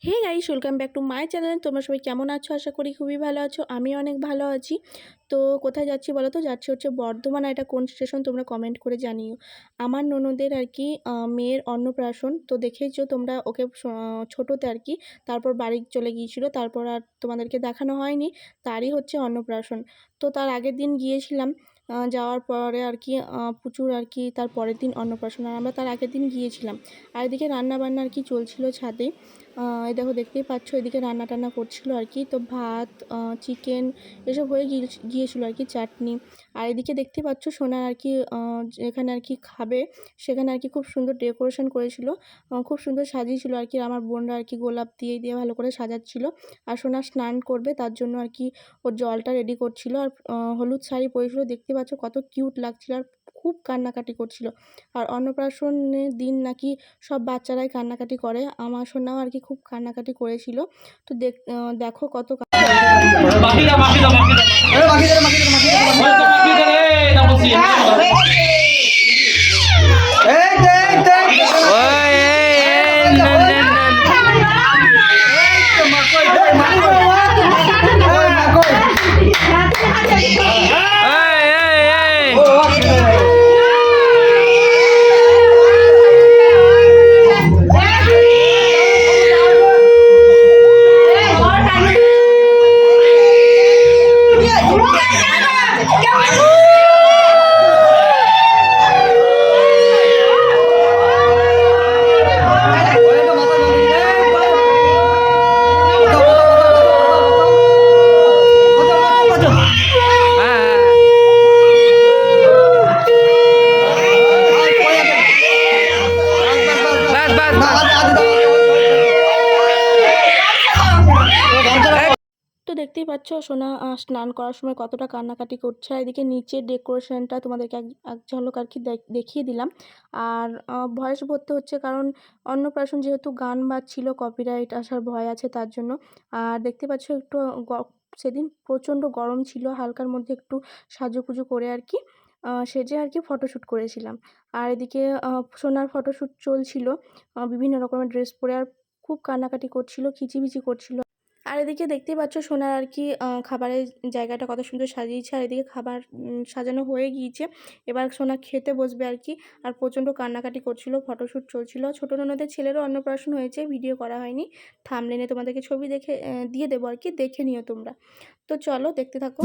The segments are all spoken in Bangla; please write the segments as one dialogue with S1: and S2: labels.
S1: Hey guys, welcome back to my channel. তোমরা সবাই কেমন আছো? আশা করি খুবই ভালো আছো। আমি অনেক ভালো আছি। তো কোথায় যাচ্ছি বলো তো? যাচ্ছি হচ্ছে বর্ধমান। আর এটা কোন স্টেশন তোমরা কমেন্ট করে জানিও। আমার ননদের আর কি মেয়ের অন্নপ্রাশন। তো দেখেইছো তোমরা, ওকে ছোটোতে আর কি তারপর বাড়ি চলে গিয়েছিল, তারপর আর তোমাদেরকে দেখানো হয়নি। তারই হচ্ছে অন্নপ্রাশন। তো তার আগের দিন গিয়েছিলাম, যাওয়ার পরে আর কি প্রচুর আর কি তার পরের দিন অন্নপ্রাশন, আর আমরা তার আগের দিন গিয়েছিলাম। আর এদিকে রান্নাবান্না আর কি চলছিল ছাদে। এই দেখো, দেখতেই পাচ্ছ এদিকে রান্না টান্না করছিল আর কি। তো ভাত, চিকেন এসব হয়ে গিয়েছিল আর কি, চাটনি। আর এদিকে দেখতেই পাচ্ছ সোনা আর কি যেখানে আর কি খাবে সেখানে আর কি খুব সুন্দর ডেকোরেশন করেছিল, খুব সুন্দর সাজিয়েছিল আর কি। আমার বোনরা আর কি গোলাপ দিয়ে দিয়ে ভালো করে সাজাচ্ছিল। আর সোনা স্নান করবে তার জন্য আর কি ওর জলটা রেডি করছিল। আর হলুদ শাড়ি পরেছিল, দেখতে পাচ্ছ কত কিউট লাগছিল। আর খুব কান্নাকাটি করছিল। আর অন্নপ্রাশনের দিন নাকি সব বাচ্চারাই কান্নাকাটি করে, আমার সোনাও আর কি খুব কান্নাকাটি করেছিল। তো দেখো কত তো দেখতেই পাচ্ছ সোনা স্নান করার সময় কতটা কান্নাকাটি করছে। আর এদিকে নিচের ডেকোরেশনটা তোমাদেরকে এক ঝলক আর কি দেখিয়ে দিলাম। আর ভয়েস ভরতে হচ্ছে কারণ অন্নপ্রাশন যেহেতু গান বাজছিল, কপিরাইট আসার ভয় আছে তার জন্য। আর দেখতে পাচ্ছ একটু সেদিন প্রচণ্ড গরম ছিল, হালকার মধ্যে একটু সাজুগুজু করে আর কি সেজে আর কি ফটোশ্যুট করেছিলাম। আর এদিকে সোনার ফটোশ্যুট চলছিল, বিভিন্ন রকমের ড্রেস পরে। আর খুব কান্নাকাটি করছিল, খিচিবিচি করছিল। আর এদিকে দেখতেই পাচ্ছ সোনার আর কি খাবারের জায়গাটা কত সুন্দর সাজিয়েছে। আর এদিকে খাবার সাজানো হয়ে গিয়েছে, এবার সোনা খেতে বসবে আর কি। আর প্রচণ্ড কান্নাকাটি করছিল, ফটোশ্যুট চলছিল। ছোটো ননদের ছেলেরও অন্নপ্রাশন হয়েছে, ভিডিও করা হয়নি। থামলেনে তোমাদেরকে ছবি দেখে দিয়ে দেবো আর কি, দেখে নিও তোমরা। তো চলো দেখতে থাকো।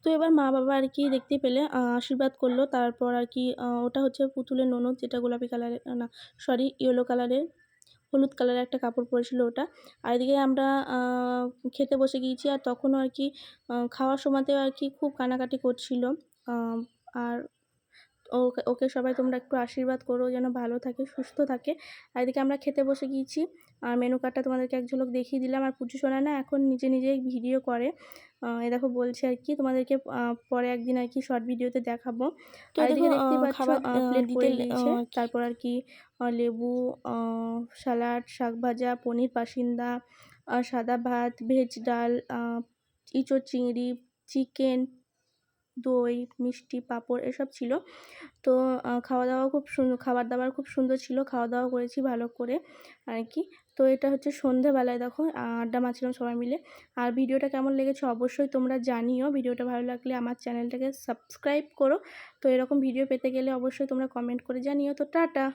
S1: তো এবার মা বাবা আর কি দেখতে পেলে আশীর্বাদ করলো। তারপর আর কি ওটা হচ্ছে পুতুলের ননদ, যেটা গোলাপি কালারের, না সরি ইয়েলো কালারের, হলুদ কালারের একটা কাপড় পরেছিল ওটা। আর এদিকে আমরা খেতে বসে গিয়েছি। আর তখনও আর কি খাওয়ার সময়তেও আর কি খুব কানাকাটি করছিল। আর ওকে ওকে সবাই তোমরা একটু আশীর্বাদ করো যেন ভালো থাকে, সুস্থ থাকে। আর এদিকে আমরা খেতে বসে গিয়েছি। আর মেনু কার্ডটা তোমাদেরকে এক ঝলক দেখিয়ে দিলাম। আর পুচু সোনা না এখন নিজে নিজেই ভিডিও করে, এই দেখো বলছে আর কি তোমাদেরকে পরে একদিন আর কি শর্ট ভিডিওতে দেখাবো। তো
S2: আর
S1: এদিকে
S2: দেখো
S1: দেখতেই পাচ্ছ
S2: খাবার
S1: প্লেট
S2: দিতে
S1: পড়ে গিয়েছে। তারপর আর কি লেবু, স্যালাড, শাক ভাজা, পনির পাসিন্দা, সাদা ভাত, ভেজ ডাল, ইঁচড় চিংড়ি, চিকেন, দই, মিষ্টি, পাঁপড় এসব ছিল। তো খাওয়া দাওয়া খুব সুন্দর, খাবার দাবার খুব সুন্দর ছিল, খাওয়া দাওয়া করেছি ভালো করে আর কি। তো এটা হচ্ছে সন্ধেবেলায় দেখো আড্ডা মারছিলাম সবাই মিলে। আর ভিডিওটা কেমন লেগেছে অবশ্যই তোমরা জানিও। ভিডিওটা ভালো লাগলে আমার চ্যানেলটাকে সাবস্ক্রাইব করো। তো এরকম ভিডিও পেতে গেলে অবশ্যই তোমরা কমেন্ট করে জানিও। তো টাটা।